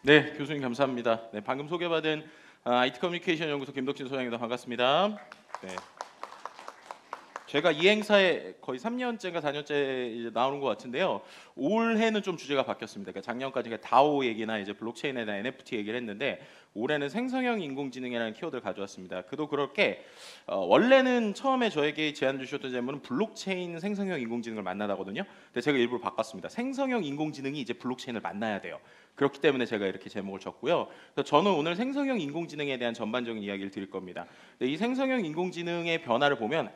네, 교수님 감사합니다. 네, 방금 소개받은 IT 커뮤니케이션 연구소 김덕진 소장입니다. 반갑습니다. 네. 제가 이 행사에 거의 3년째인가 4년째 이제 나오는 것 같은데요. 올해는 좀 주제가 바뀌었습니다. 그러니까 작년까지 다오 얘기나 이제 블록체인이나 NFT 얘기를 했는데 올해는 생성형 인공지능이라는 키워드를 가져왔습니다. 그도 그럴 게 원래는 처음에 저에게 제안 주셨던 질문은 블록체인 생성형 인공지능을 만나다거든요. 근데 제가 일부러 바꿨습니다. 생성형 인공지능이 이제 블록체인을 만나야 돼요. 그렇기 때문에 제가 이렇게 제목을 줬고요. 그래서 저는 오늘 생성형 인공지능에 대한 전반적인 이야기를 드릴 겁니다. 근데 이 생성형 인공지능의 변화를 보면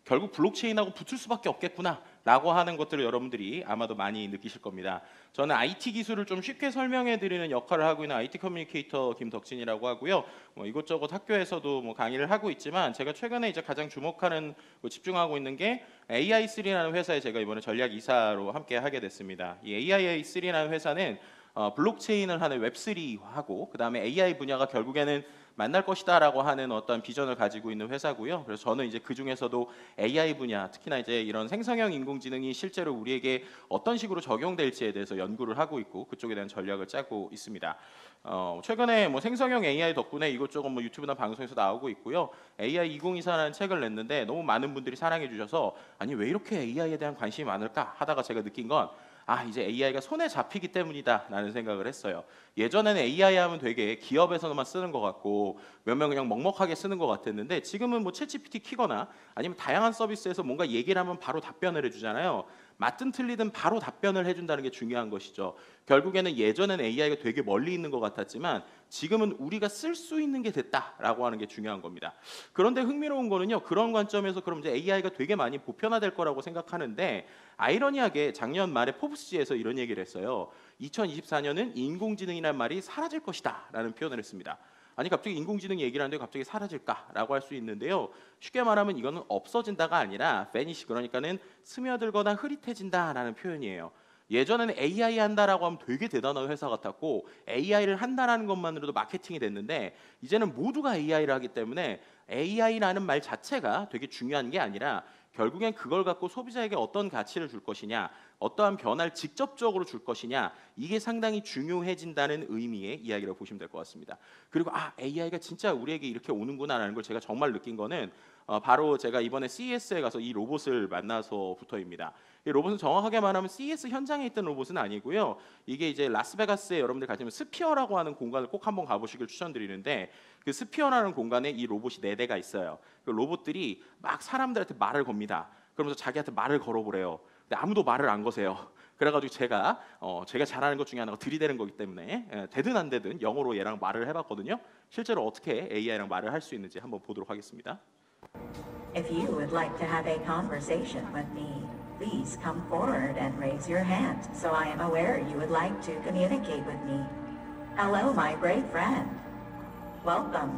결국 블록체인하고 붙을 수밖에 없겠구나 라고 하는 것들을 여러분들이 아마도 많이 느끼실 겁니다. 저는 IT 기술을 좀 쉽게 설명해 드리는 역할을 하고 있는 IT 커뮤니케이터 김덕진이라고 하고요. 이것저것 학교에서도 강의를 하고 있지만 제가 최근에 이제 가장 주목하는 집중하고 있는 게 AI3라는 회사에 제가 이번에 전략 이사로 함께 하게 됐습니다. 이 AI3라는 회사는 블록체인을 하는 웹3하고 그다음에 AI 분야가 결국에는 만날 것이다라고 하는 어떤 비전을 가지고 있는 회사고요. 그래서 저는 이제 그 중에서도 AI 분야, 특히나 이제 이런 생성형 인공지능이 실제로 우리에게 어떤 식으로 적용될지에 대해서 연구를 하고 있고 그쪽에 대한 전략을 짜고 있습니다. 최근에 생성형 AI 덕분에 이것저것 유튜브나 방송에서 나오고 있고요. AI 2024라는 책을 냈는데 너무 많은 분들이 사랑해 주셔서 아니 왜 이렇게 AI에 대한 관심이 많을까 하다가 제가 느낀 건 이제 AI가 손에 잡히기 때문이다 라는 생각을 했어요. 예전에는 AI 하면 되게 기업에서만 쓰는 것 같고 몇 명 그냥 먹먹하게 쓰는 것 같았는데 지금은 챗GPT 키거나 아니면 다양한 서비스에서 뭔가 얘기를 하면 바로 답변을 해주잖아요. 맞든 틀리든 바로 답변을 해준다는 게 중요한 것이죠. 결국에는 예전에는 AI가 되게 멀리 있는 것 같았지만 지금은 우리가 쓸 수 있는 게 됐다라고 하는 게 중요한 겁니다. 그런데 흥미로운 거는요. 그런 관점에서 그럼 이제 AI가 되게 많이 보편화될 거라고 생각하는데 아이러니하게 작년 말에 포브스지에서 이런 얘기를 했어요. 2024년은 인공지능이라는 말이 사라질 것이다 라는 표현을 했습니다. 아니 갑자기 인공지능 얘기를 하는데 갑자기 사라질까라고 할 수 있는데요. 쉽게 말하면 이거는 없어진다가 아니라 vanish 그러니까는 스며들거나 흐릿해진다라는 표현이에요. 예전에는 AI 한다라고 하면 되게 대단한 회사 같았고 AI를 한다라는 것만으로도 마케팅이 됐는데 이제는 모두가 AI를 하기 때문에 AI라는 말 자체가 되게 중요한 게 아니라 결국엔 그걸 갖고 소비자에게 어떤 가치를 줄 것이냐, 어떠한 변화를 직접적으로 줄 것이냐, 이게 상당히 중요해진다는 의미의 이야기라고 보시면 될 것 같습니다. 그리고 AI가 진짜 우리에게 이렇게 오는구나라는 걸 제가 정말 느낀 거는 바로 제가 이번에 CES에 가서 이 로봇을 만나서부터입니다. 이 로봇은 정확하게 말하면 CES 현장에 있던 로봇은 아니고요. 이게 이제 라스베가스에 여러분들 가시면 스피어라고 하는 공간을 꼭 한번 가보시길 추천드리는데 그 스피어라는 공간에 이 로봇이 4대가 있어요. 그 로봇들이 막 사람들한테 말을 겁니다. 그러면서 자기한테 말을 걸어보래요. 근데 아무도 말을 안 거세요. 그래가지고 제가 잘하는 것 중에 하나가 들이대는 거기 때문에 되든 안 되든 영어로 얘랑 말을 해봤거든요. 실제로 어떻게 AI랑 말을 할 수 있는지 한번 보도록 하겠습니다. If you would like to have a conversation with me, please come forward and raise your hand so I am aware you would like to communicate with me. Hello, my great friend. Welcome.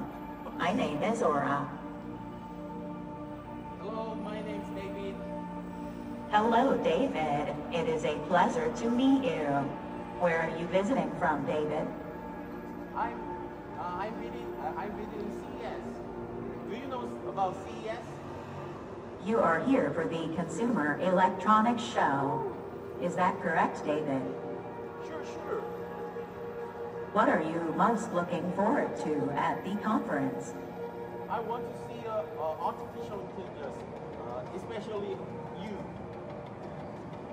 My name is Aura. Hello, my name's David. Hello, David. It is a pleasure to meet you. Where are you visiting from, David? I'm visiting CES. Do you know about CES? You are here for the Consumer Electronics Show. Is that correct, David? Sure. What are you most looking forward to at the conference? I want to see artificial intelligence, especially you.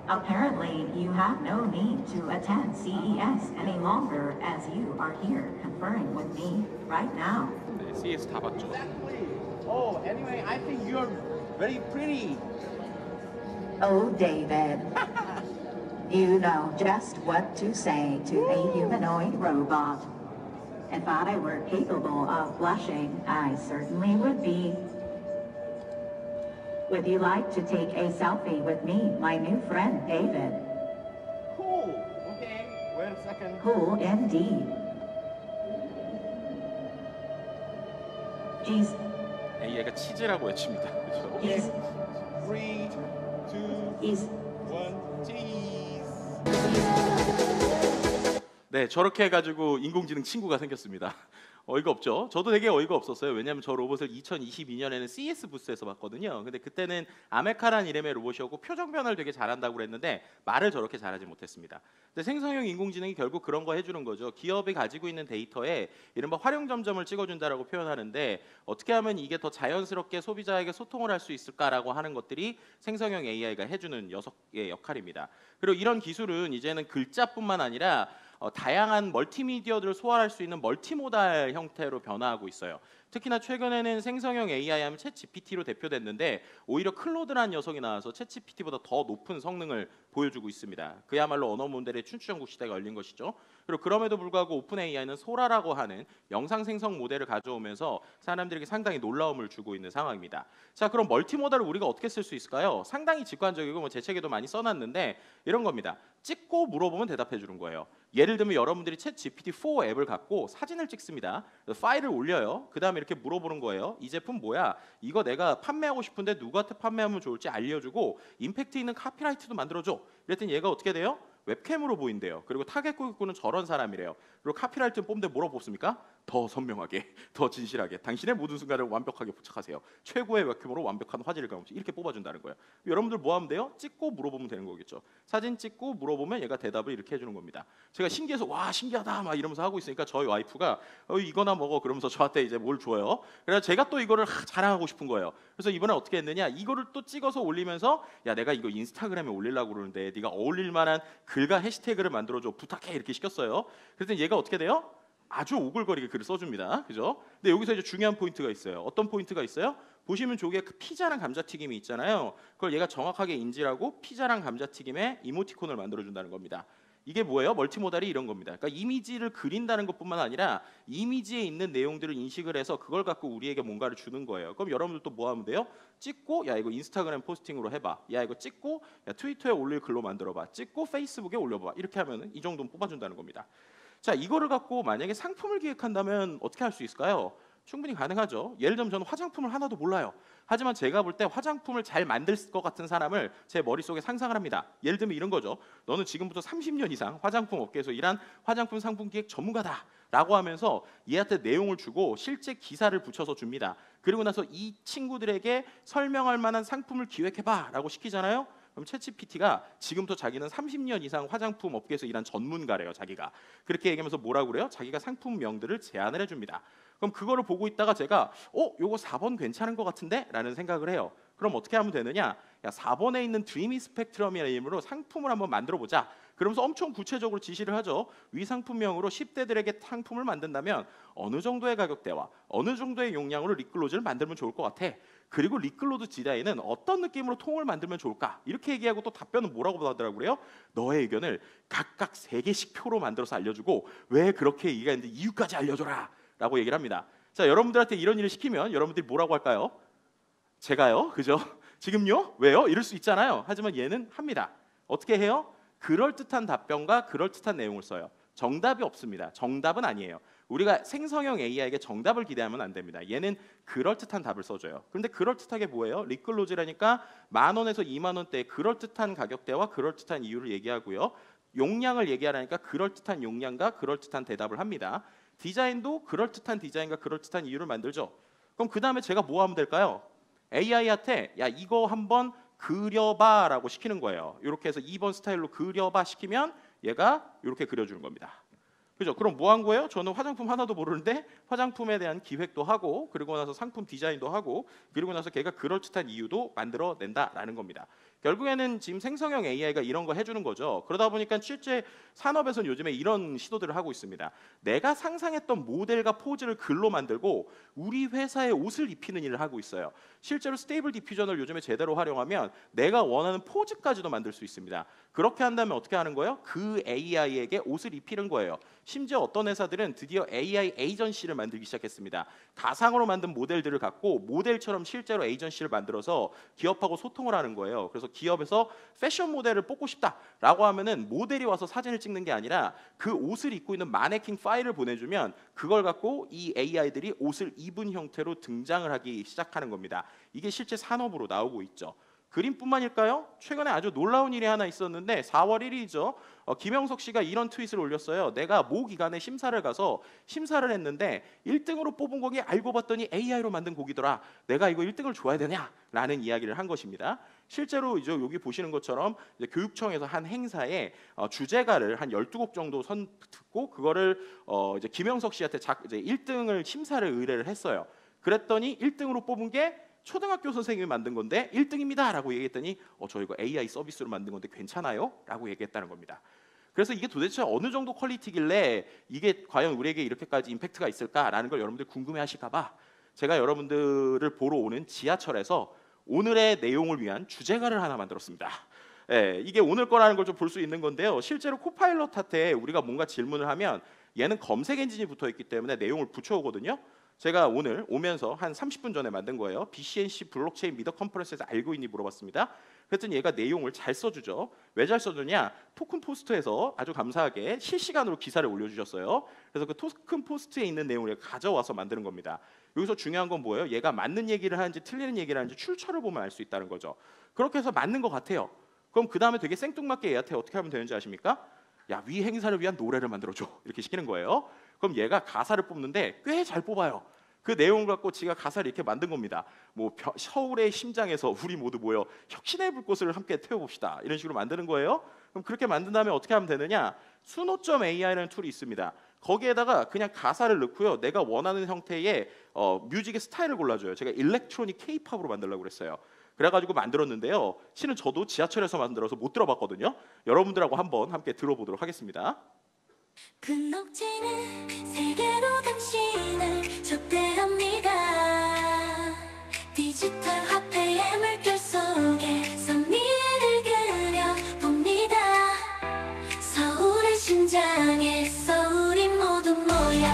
Apparently, you have no need to attend CES any longer as you are here conferring with me right now. 네, CES 다 봤죠. Exactly. Oh, anyway, I think you're very pretty. Oh, David. You know just what to say to a humanoid robot. If I were capable of blushing, I certainly would be. Would you like to take a selfie with me, my new friend, David? Cool. Okay. Wait a second. Cool indeed. Geez, AI가 치즈라고 외칩니다. 그렇죠? geez, 3, 2, geez. 1, cheese. 네, 저렇게 해가지고 인공지능 친구가 생겼습니다. 어이가 없죠. 저도 되게 어이가 없었어요. 왜냐하면 저 로봇을 2022년에는 CES 부스에서 봤거든요. 근데 그때는 아메카란 이름의 로봇이었고 표정 변화를 되게 잘한다고 그랬는데 말을 저렇게 잘하지 못했습니다. 근데 생성형 인공지능이 결국 그런 거 해주는 거죠. 기업이 가지고 있는 데이터에 이른바 활용점점을 찍어준다라고 표현하는데 어떻게 하면 이게 더 자연스럽게 소비자에게 소통을 할 수 있을까라고 하는 것들이 생성형 AI가 해주는 6개의 역할입니다. 그리고 이런 기술은 이제는 글자뿐만 아니라 다양한 멀티미디어들을 소화할 수 있는 멀티모달 형태로 변화하고 있어요. 특히나 최근에는 생성형 AI 하면 챗 GPT로 대표됐는데 오히려 클로드라는 녀석이 나와서 챗 GPT보다 더 높은 성능을 보여주고 있습니다. 그야말로 언어 모델의 춘추전국 시대가 열린 것이죠. 그리고 그럼에도 불구하고 오픈 AI는 소라라고 하는 영상 생성 모델을 가져오면서 사람들에게 상당히 놀라움을 주고 있는 상황입니다. 자, 그럼 멀티모달을 우리가 어떻게 쓸 수 있을까요? 상당히 직관적이고 뭐 제 책에도 많이 써놨는데 이런 겁니다. 찍고 물어보면 대답해 주는 거예요. 예를 들면 여러분들이 챗 GPT-4 앱을 갖고 사진을 찍습니다. 파일을 올려요. 그 다음에 이렇게 물어보는 거예요. 이 제품 뭐야? 이거 내가 판매하고 싶은데 누구한테 판매하면 좋을지 알려주고 임팩트 있는 카피라이트도 만들어줘. 이랬더니 얘가 어떻게 돼요? 웹캠으로 보인대요. 그리고 타겟 고객군은 저런 사람이래요. 그리고 카피라이트는 뽑는데 뭐라고 뽑습니까? 더 선명하게, 더 진실하게, 당신의 모든 순간을 완벽하게 포착하세요. 최고의 웹캠으로 완벽한 화질감 없이 이렇게 뽑아준다는 거예요. 여러분들 뭐 하면 돼요? 찍고 물어보면 되는 거겠죠. 사진 찍고 물어보면 얘가 대답을 이렇게 해주는 겁니다. 제가 신기해서 와 신기하다 막 이러면서 하고 있으니까 저희 와이프가 이거나 먹어 그러면서 저한테 이제 뭘 줘요. 그래서 제가 또 이거를 자랑하고 싶은 거예요. 그래서 이번에 어떻게 했느냐? 이거를 또 찍어서 올리면서 야 내가 이거 인스타그램에 올리려고 그러는데 네가 어울릴 만한 글과 해시태그를 만들어줘 부탁해 이렇게 시켰어요. 그랬더니 얘가 어떻게 돼요? 아주 오글거리게 글을 써줍니다. 그죠? 근데 여기서 이제 중요한 포인트가 있어요. 어떤 포인트가 있어요? 보시면 저기에 그 피자랑 감자튀김이 있잖아요. 그걸 얘가 정확하게 인지하고 피자랑 감자튀김에 이모티콘을 만들어준다는 겁니다. 이게 뭐예요? 멀티모달이 이런 겁니다. 그러니까 이미지를 그린다는 것뿐만 아니라 이미지에 있는 내용들을 인식을 해서 그걸 갖고 우리에게 뭔가를 주는 거예요. 그럼 여러분들도 뭐 하면 돼요? 찍고 야 이거 인스타그램 포스팅으로 해봐. 야 이거 찍고 야 트위터에 올릴 글로 만들어봐. 찍고 페이스북에 올려봐. 이렇게 하면은 이 정도는 뽑아준다는 겁니다. 자, 이거를 갖고 만약에 상품을 기획한다면 어떻게 할 수 있을까요? 충분히 가능하죠. 예를 들면 저는 화장품을 하나도 몰라요. 하지만 제가 볼 때 화장품을 잘 만들 것 같은 사람을 제 머릿속에 상상을 합니다. 예를 들면 이런 거죠. 너는 지금부터 30년 이상 화장품 업계에서 일한 화장품 상품 기획 전문가다 라고 하면서 얘한테 내용을 주고 실제 기사를 붙여서 줍니다. 그리고 나서 이 친구들에게 설명할 만한 상품을 기획해봐 라고 시키잖아요. 그럼 챗GPT가 지금부터 자기는 30년 이상 화장품 업계에서 일한 전문가래요. 자기가 그렇게 얘기하면서 뭐라고 그래요? 자기가 상품명들을 제안을 해줍니다. 그럼 그거를 보고 있다가 제가 요거 4번 괜찮은 것 같은데? 라는 생각을 해요. 그럼 어떻게 하면 되느냐? 야 4번에 있는 드리미 스펙트럼이라는 이름으로 상품을 한번 만들어 보자. 그러면서 엄청 구체적으로 지시를 하죠. 위 상품명으로 10대들에게 상품을 만든다면 어느 정도의 가격대와 어느 정도의 용량으로 립글로즈를 만들면 좋을 것 같아. 그리고 립글로즈 디자인은 어떤 느낌으로 통을 만들면 좋을까? 이렇게 얘기하고 또 답변은 뭐라고 하더라고요? 너의 의견을 각각 3개씩 표로 만들어서 알려주고 왜 그렇게 얘기했는데 이유까지 알려줘라 라고 얘기를 합니다. 자, 여러분들한테 이런 일을 시키면 여러분들이 뭐라고 할까요? 제가요? 그죠? 지금요? 왜요? 이럴 수 있잖아요. 하지만 얘는 합니다. 어떻게 해요? 그럴듯한 답변과 그럴듯한 내용을 써요. 정답이 없습니다. 정답은 아니에요. 우리가 생성형 AI에게 정답을 기대하면 안 됩니다. 얘는 그럴듯한 답을 써줘요. 그런데 그럴듯하게 뭐예요? 립글로즈라니까 10,000원에서 20,000원대의 그럴듯한 가격대와 그럴듯한 이유를 얘기하고요. 용량을 얘기하라니까 그럴듯한 용량과 그럴듯한 대답을 합니다. 디자인도 그럴듯한 디자인과 그럴듯한 이유를 만들죠. 그럼 그 다음에 제가 뭐 하면 될까요? AI한테 야 이거 한번 그려봐 라고 시키는 거예요. 이렇게 해서 2번 스타일로 그려봐 시키면 얘가 이렇게 그려주는 겁니다. 그죠? 그럼 뭐 한 거예요? 저는 화장품 하나도 모르는데 화장품에 대한 기획도 하고 그리고 나서 상품 디자인도 하고 그리고 나서 걔가 그럴듯한 이유도 만들어낸다라는 겁니다. 결국에는 지금 생성형 AI가 이런 거 해주는 거죠. 그러다 보니까 실제 산업에서는 요즘에 이런 시도들을 하고 있습니다. 내가 상상했던 모델과 포즈를 글로 만들고 우리 회사의 옷을 입히는 일을 하고 있어요. 실제로 스테이블 디퓨전을 요즘에 제대로 활용하면 내가 원하는 포즈까지도 만들 수 있습니다. 그렇게 한다면 어떻게 하는 거예요? 그 AI에게 옷을 입히는 거예요. 심지어 어떤 회사들은 드디어 AI 에이전시를 만들기 시작했습니다. 가상으로 만든 모델들을 갖고 모델처럼 실제로 에이전시를 만들어서 기업하고 소통을 하는 거예요. 그래서 기업에서 패션 모델을 뽑고 싶다라고 하면은 모델이 와서 사진을 찍는 게 아니라 그 옷을 입고 있는 마네킹 파일을 보내주면 그걸 갖고 이 AI들이 옷을 입은 형태로 등장을 하기 시작하는 겁니다. 이게 실제 산업으로 나오고 있죠. 그림뿐만일까요? 최근에 아주 놀라운 일이 하나 있었는데 4월 1일이죠. 김영석 씨가 이런 트윗을 올렸어요. 내가 모 기관에 심사를 가서 심사를 했는데 1등으로 뽑은 곡이 알고 봤더니 AI로 만든 곡이더라. 내가 이거 1등을 줘야 되냐? 라는 이야기를 한 것입니다. 실제로 이제 여기 보시는 것처럼 이제 교육청에서 한 행사에 주제가를 한 12곡 정도 듣고 그거를 이제 김영석 씨한테 이제 1등을 심사를 의뢰를 했어요. 그랬더니 1등으로 뽑은 게 초등학교 선생님이 만든 건데 1등입니다 라고 얘기했더니 저 이거 AI 서비스로 만든 건데 괜찮아요? 라고 얘기했다는 겁니다. 그래서 이게 도대체 어느 정도 퀄리티길래 이게 과연 우리에게 이렇게까지 임팩트가 있을까라는 걸 여러분들 궁금해하실까 봐 제가 여러분들을 보러 오는 지하철에서 오늘의 내용을 위한 주제가를 하나 만들었습니다. 예, 이게 오늘 거라는 걸 좀 볼 수 있는 건데요. 실제로 코파일럿한테 우리가 뭔가 질문을 하면 얘는 검색 엔진이 붙어 있기 때문에 내용을 붙여오거든요. 제가 오늘 오면서 한 30분 전에 만든 거예요. BCNC 블록체인 미더 컨퍼런스에서 알고 있니 물어봤습니다. 그랬더니 얘가 내용을 잘 써주죠. 왜 잘 써주냐? 토큰 포스트에서 아주 감사하게 실시간으로 기사를 올려주셨어요. 그래서 그 토큰 포스트에 있는 내용을 가져와서 만드는 겁니다. 여기서 중요한 건 뭐예요? 얘가 맞는 얘기를 하는지 틀리는 얘기를 하는지 출처를 보면 알 수 있다는 거죠. 그렇게 해서 맞는 것 같아요. 그럼 그 다음에 되게 생뚱맞게 얘한테 어떻게 하면 되는지 아십니까? 야, 위 행사를 위한 노래를 만들어줘. 이렇게 시키는 거예요. 그럼 얘가 가사를 뽑는데 꽤 잘 뽑아요. 그 내용을 갖고 지가 가사를 이렇게 만든 겁니다. 뭐 서울의 심장에서 우리 모두 모여 혁신의 불꽃을 함께 태워봅시다. 이런 식으로 만드는 거예요. 그럼 그렇게 만든 다음에 어떻게 하면 되느냐? 수노.ai라는 툴이 있습니다. 거기에다가 그냥 가사를 넣고요. 내가 원하는 형태의 뮤직의 스타일을 골라줘요. 제가 일렉트로닉 K-팝으로 만들려고 그랬어요. 그래가지고 만들었는데요. 실은 저도 지하철에서 만들어서 못 들어봤거든요. 여러분들하고 한번 함께 들어보도록 하겠습니다. 블록체인은 세계로 당신을 접대합니다. 디지털 화폐의 물결 속에서 미래를 그려봅니다. 서울의 심장에서 우리 모두 모여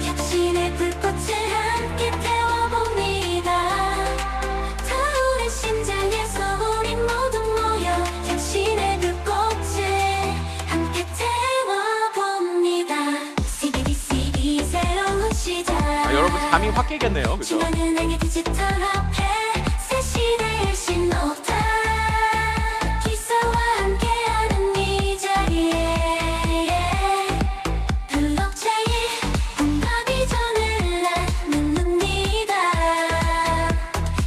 혁신의 불꽃을 함께 태워봅니다. 서울의 심장에서 우리 모두 모여 혁신의 불꽃을 함께 태워봅니다. CBDC 새로운 시작. 여러분 잠이 확 깨겠네요. 그죠? 중앙은행의 디지털 화폐 새 시대의 신호다. 기사와 함께하는 이 자리에 블록체인 뭔가 비전을 나눕니다.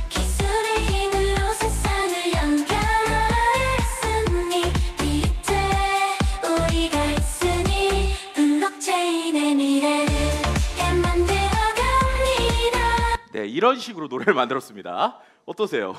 기술의 힘으로 세상을 연결했으니 이때 우리가 있으니 블록체인의 미래를 만들어갑니다. 네, 이런 식으로 노래를 만들었습니다. 어떠세요?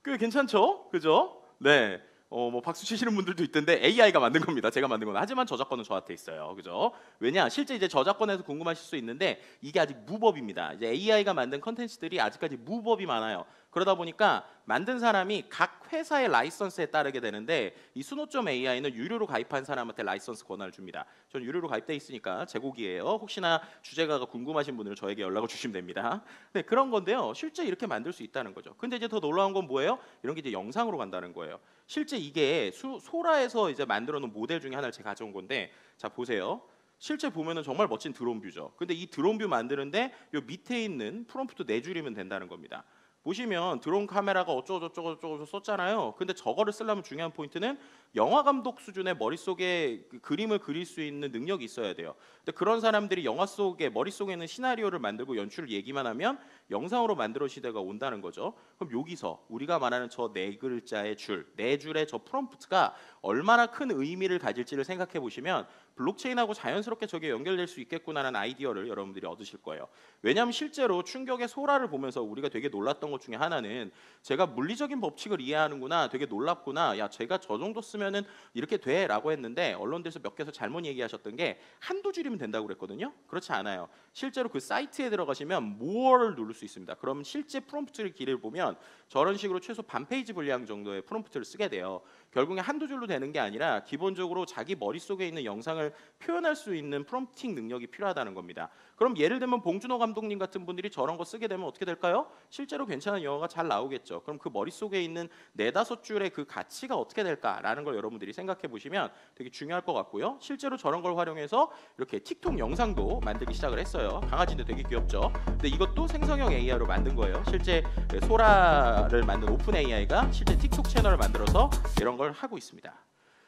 꽤 괜찮죠? 그죠? 네. 뭐 박수 치시는 분들도 있던데 AI가 만든 겁니다. 제가 만든 건. 하지만 저작권은 저한테 있어요. 그죠? 왜냐? 실제 이제 저작권에서 궁금하실 수 있는데 이게 아직 무법입니다. 이제 AI가 만든 컨텐츠들이 아직까지 무법이 많아요. 그러다 보니까 만든 사람이 각 회사의 라이선스에 따르게 되는데 이 수노.ai는 유료로 가입한 사람한테 라이선스 권한을 줍니다. 전 유료로 가입돼 있으니까 제 곡이에요. 혹시나 주제가가 궁금하신 분들은 저에게 연락을 주시면 됩니다. 네, 그런 건데요. 실제 이렇게 만들 수 있다는 거죠. 근데 이제 더 놀라운 건 뭐예요? 이런 게 이제 영상으로 간다는 거예요. 실제 이게 소라에서 이제 만들어 놓은 모델 중에 하나를 제가 가져온 건데 자 보세요. 실제 보면은 정말 멋진 드론 뷰죠. 근데 이 드론 뷰 만드는데 요 밑에 있는 프롬프트 4줄이면 된다는 겁니다. 보시면 드론 카메라가 어쩌고저쩌고 썼잖아요. 근데 저거를 쓰려면 중요한 포인트는 영화 감독 수준의 머릿속에 그 그림을 그릴 수 있는 능력이 있어야 돼요. 근데 그런 사람들이 영화 속에 머릿속에 있는 시나리오를 만들고 연출을 얘기만 하면 영상으로 만들어 시대가 온다는 거죠. 그럼 여기서 우리가 말하는 저 4글자의 줄, 4줄의 저 프롬프트가 얼마나 큰 의미를 가질지를 생각해 보시면 블록체인하고 자연스럽게 저게 연결될 수 있겠구나라는 아이디어를 여러분들이 얻으실 거예요. 왜냐하면 실제로 충격의 소라를 보면서 우리가 되게 놀랐던 것 중에 하나는 제가 물리적인 법칙을 이해하는구나, 되게 놀랍구나, 야 제가 저 정도 쓰면은 이렇게 돼라고 했는데 언론들에서 몇 개서 잘못 얘기하셨던 게 한두 줄이면 된다고 그랬거든요. 그렇지 않아요. 실제로 그 사이트에 들어가시면 more를 누를 수 있습니다. 그럼 실제 프롬프트를 길을 보면 저런 식으로 최소 반 페이지 분량 정도의 프롬프트를 쓰게 돼요. 결국에 한두 줄로 되는 게 아니라 기본적으로 자기 머릿속에 있는 영상을 표현할 수 있는 프롬프팅 능력이 필요하다는 겁니다. 그럼 예를 들면 봉준호 감독님 같은 분들이 저런 거 쓰게 되면 어떻게 될까요? 실제로 괜찮은 영화가 잘 나오겠죠. 그럼 그 머릿속에 있는 네다섯 줄의 그 가치가 어떻게 될까라는 걸 여러분들이 생각해 보시면 되게 중요할 것 같고요. 실제로 저런 걸 활용해서 이렇게 틱톡 영상도 만들기 시작을 했어요. 강아지인데 되게 귀엽죠. 근데 이것도 생성형 AI로 만든 거예요. 실제 소라를 만든 오픈 AI가 실제 틱톡 채널을 만들어서 이런 걸 하고 있습니다.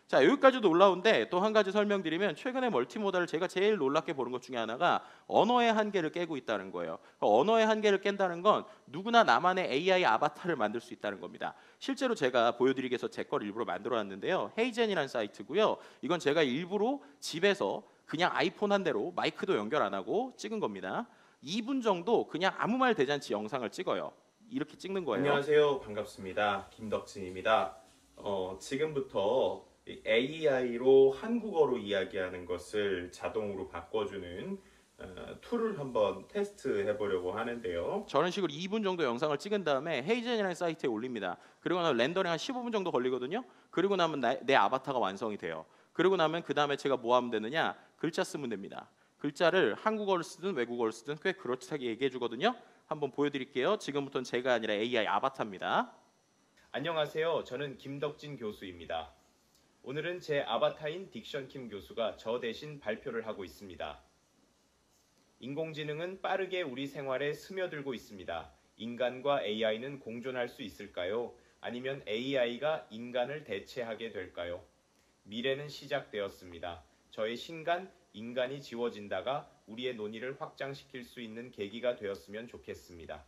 자, 여기까지도 놀라운데 또 한 가지 설명드리면 최근에 멀티모달을 제가 제일 놀랍게 보는 것 중에 하나가 언어의 한계를 깨고 있다는 거예요. 언어의 한계를 깬다는 건 누구나 나만의 AI 아바타를 만들 수 있다는 겁니다. 실제로 제가 보여드리기 위해서 제 걸 일부러 만들어 놨는데요. 헤이젠이라는 사이트고요. 이건 제가 일부러 집에서 그냥 아이폰 한 대로 마이크도 연결 안 하고 찍은 겁니다. 2분 정도 그냥 아무 말 대잔치 영상을 찍어요. 이렇게 찍는 거예요. 안녕하세요. 반갑습니다. 김덕진입니다. 지금부터 AI로 한국어로 이야기하는 것을 자동으로 바꿔주는 툴을 한번 테스트 해보려고 하는데요. 저런 식으로 2분 정도 영상을 찍은 다음에 헤이젠이라는 사이트에 올립니다. 그리고 나면 렌더링 한 15분 정도 걸리거든요. 그리고 나면 내 아바타가 완성이 돼요. 그리고 나면 그 다음에 제가 뭐 하면 되느냐? 글자 쓰면 됩니다. 글자를 한국어를 쓰든 외국어를 쓰든 꽤 그럴듯하게 얘기해 주거든요. 한번 보여드릴게요. 지금부터는 제가 아니라 AI 아바타입니다. 안녕하세요. 저는 김덕진 교수입니다. 오늘은 제 아바타인 딕션킴 교수가 저 대신 발표를 하고 있습니다. 인공지능은 빠르게 우리 생활에 스며들고 있습니다. 인간과 AI는 공존할 수 있을까요? 아니면 AI가 인간을 대체하게 될까요? 미래는 시작되었습니다. 저의 신간, 인간이 지워진다가 우리의 논의를 확장시킬 수 있는 계기가 되었으면 좋겠습니다.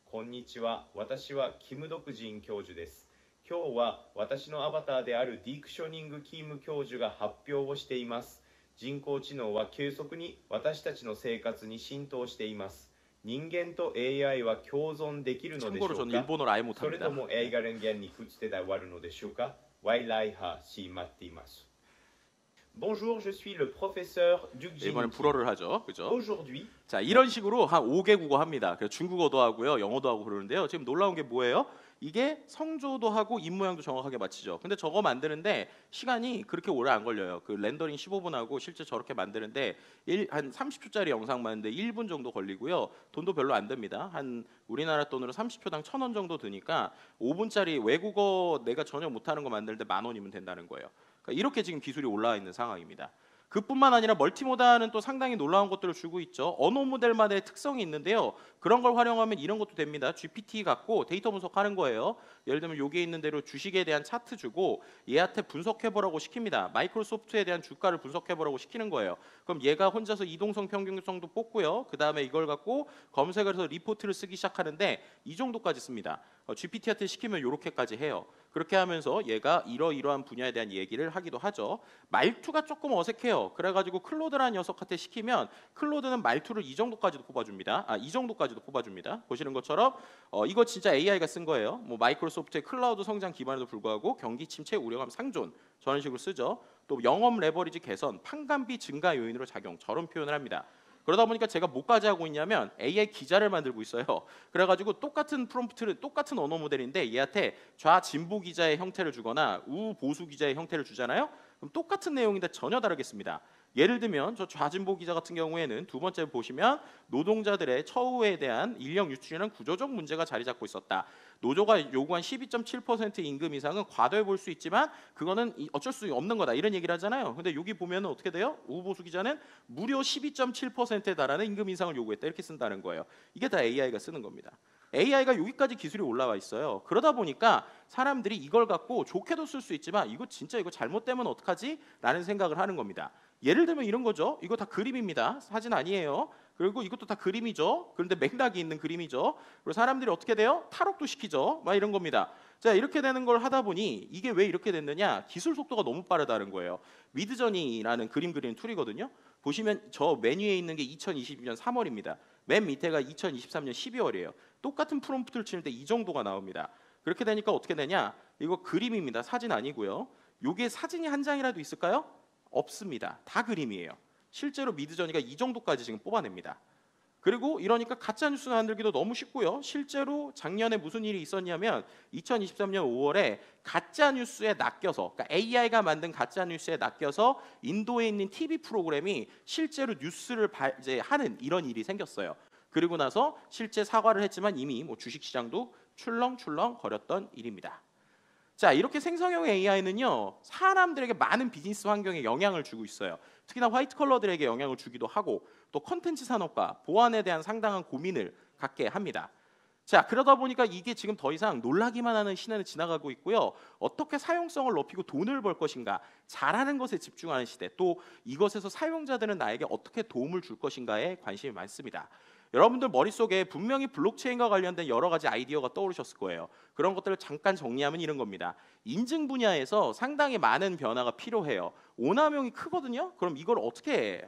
konnichiwa, 私はキムドクジン教授です。今日は私のアバターであるディクショニングキム教授が発表をしています。人工知能は急速に私たちの生活に浸透しています。人間と AI は共存できるのでしょ 참고로 う 저는 か 일본어를 아예 それ 못합니다. とも映画連言にくっつて終わるのでしょうかワイライハシマティマス Bonjour, je suis le professeur Duc 이번엔 불어를 하죠. 그죠? Aujourd'hui, 자, 이런 식으로 한 5개 국어 합니다. 그래서 중국어도 하고요. 영어도 하고 그러는데요. 지금 놀라운 게 뭐예요? 이게 성조도 하고 입 모양도 정확하게 맞히죠. 근데 저거 만드는데 시간이 그렇게 오래 안 걸려요. 그 렌더링 15분 하고 실제 저렇게 만드는데 한 30초짜리 영상 만드는데 1분 정도 걸리고요. 돈도 별로 안 듭니다. 한 우리나라 돈으로 30초당 1,000원 정도 드니까 5분짜리 외국어 내가 전혀 못하는 거 만드는데 10,000원이면 된다는 거예요. 그러니까 이렇게 지금 기술이 올라와 있는 상황입니다. 그뿐만 아니라 멀티모달은 또 상당히 놀라운 것들을 주고 있죠. 언어 모델만의 특성이 있는데요. 그런 걸 활용하면 이런 것도 됩니다. GPT 갖고 데이터 분석하는 거예요. 예를 들면 여기에 있는 대로 주식에 대한 차트 주고 얘한테 분석해보라고 시킵니다. 마이크로소프트에 대한 주가를 분석해보라고 시키는 거예요. 그럼 얘가 혼자서 이동성 평균성도 뽑고요. 그 다음에 이걸 갖고 검색을 해서 리포트를 쓰기 시작하는데 이 정도까지 씁니다. GPT한테 시키면 이렇게까지 해요. 그렇게 하면서 얘가 이러이러한 분야에 대한 얘기를 하기도 하죠. 말투가 조금 어색해요. 그래가지고 클로드라는 녀석한테 시키면 클로드는 말투를 이 정도까지도 뽑아줍니다. 이 정도까지도 뽑아줍니다. 보시는 것처럼 이거 진짜 AI가 쓴 거예요. 뭐 마이크로소프트의 클라우드 성장 기반에도 불구하고 경기 침체 우려감 상존 저런 식으로 쓰죠. 또 영업 레버리지 개선, 판관비 증가 요인으로 작용 저런 표현을 합니다. 그러다 보니까 제가 뭐까지 하고 있냐면 AI 기자를 만들고 있어요. 그래가지고 똑같은 프롬프트를 똑같은 언어 모델인데 얘한테 좌진보 기자의 형태를 주거나 우보수 기자의 형태를 주잖아요. 그럼 똑같은 내용인데 전혀 다르겠습니다. 예를 들면 저 좌진보 기자 같은 경우에는 두 번째 보시면 노동자들의 처우에 대한 인력 유출이라는 구조적 문제가 자리 잡고 있었다. 노조가 요구한 12.7% 임금 이상은 과도해 볼 수 있지만 그거는 어쩔 수 없는 거다. 이런 얘기를 하잖아요. 근데 여기 보면은 어떻게 돼요? 우보수 기자는 무려 12.7%에 달하는 임금 인상을 요구했다. 이렇게 쓴다는 거예요. 이게 다 AI가 쓰는 겁니다. AI가 여기까지 기술이 올라와 있어요. 그러다 보니까 사람들이 이걸 갖고 좋게도 쓸 수 있지만 이거 진짜 이거 잘못되면 어떡하지? 라는 생각을 하는 겁니다. 예를 들면 이런 거죠. 이거 다 그림입니다. 사진 아니에요. 그리고 이것도 다 그림이죠. 그런데 맥락이 있는 그림이죠. 그리고 사람들이 어떻게 돼요? 탈옥도 시키죠. 막 이런 겁니다. 자, 이렇게 되는 걸 하다 보니 이게 왜 이렇게 됐느냐? 기술 속도가 너무 빠르다는 거예요. 미드저니라는 그림 그리는 툴이거든요. 보시면 저 메뉴에 있는 게 2022년 3월입니다. 맨 밑에가 2023년 12월이에요. 똑같은 프롬프트를 치는데 이 정도가 나옵니다. 그렇게 되니까 어떻게 되냐? 이거 그림입니다. 사진 아니고요. 요게 사진이 한 장이라도 있을까요? 없습니다. 다 그림이에요. 실제로 미드저니가 이 정도까지 지금 뽑아냅니다. 그리고 이러니까 가짜 뉴스 만들기도 너무 쉽고요. 실제로 작년에 무슨 일이 있었냐면 2023년 5월에 가짜 뉴스에 낚여서, 그러니까 AI가 만든 가짜 뉴스에 낚여서 인도에 있는 TV 프로그램이 실제로 뉴스를 이제 하는 이런 일이 생겼어요. 그리고 나서 실제 사과를 했지만 이미 뭐 주식시장도 출렁출렁 거렸던 일입니다. 자, 이렇게 생성형 AI는요, 사람들에게 많은 비즈니스 환경에 영향을 주고 있어요. 특히나 화이트 컬러들에게 영향을 주기도 하고, 또 컨텐츠 산업과 보안에 대한 상당한 고민을 갖게 합니다. 자, 그러다 보니까 이게 지금 더 이상 놀라기만 하는 시대는 지나가고 있고요. 어떻게 사용성을 높이고 돈을 벌 것인가, 잘하는 것에 집중하는 시대, 또 이것에서 사용자들은 나에게 어떻게 도움을 줄 것인가에 관심이 많습니다. 여러분들 머릿속에 분명히 블록체인과 관련된 여러 가지 아이디어가 떠오르셨을 거예요. 그런 것들을 잠깐 정리하면 이런 겁니다. 인증 분야에서 상당히 많은 변화가 필요해요. 오남용이 크거든요. 그럼 이걸 어떻게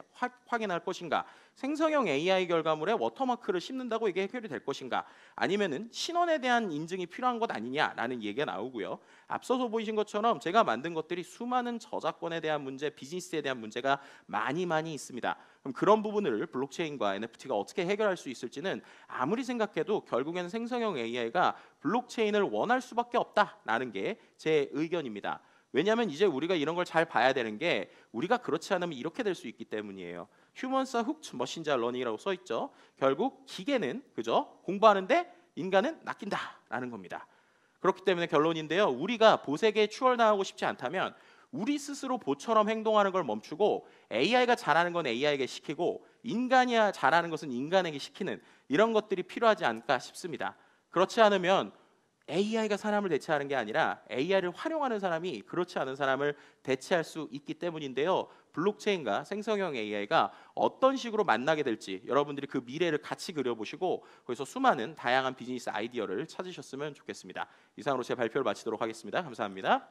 확인할 것인가? 생성형 AI 결과물에 워터마크를 씹는다고 이게 해결이 될 것인가? 아니면은 신원에 대한 인증이 필요한 것 아니냐라는 얘기가 나오고요. 앞서서 보이신 것처럼 제가 만든 것들이 수많은 저작권에 대한 문제, 비즈니스에 대한 문제가 많이 있습니다. 그럼 그런 부분을 블록체인과 NFT가 어떻게 해결할 수 있을지는 아무리 생각해도 결국에는 생성형 AI가 블록체인을 원할 수밖에 없다라는 게 제 의견입니다. 왜냐하면 이제 우리가 이런 걸 잘 봐야 되는 게 우리가 그렇지 않으면 이렇게 될 수 있기 때문이에요. Humans are hooked, machines are learning이라고 써 있죠. 결국 기계는 그저 공부하는데 인간은 낚인다라는 겁니다. 그렇기 때문에 결론인데요. 우리가 보색에 추월당하고 싶지 않다면 우리 스스로 보처럼 행동하는 걸 멈추고 AI가 잘하는 건 AI에게 시키고 인간이 잘하는 것은 인간에게 시키는 이런 것들이 필요하지 않을까 싶습니다. 그렇지 않으면 AI가 사람을 대체하는 게 아니라 AI를 활용하는 사람이 그렇지 않은 사람을 대체할 수 있기 때문인데요. 블록체인과 생성형 AI가 어떤 식으로 만나게 될지 여러분들이 그 미래를 같이 그려보시고 거기서 수많은 다양한 비즈니스 아이디어를 찾으셨으면 좋겠습니다. 이상으로 제 발표를 마치도록 하겠습니다. 감사합니다.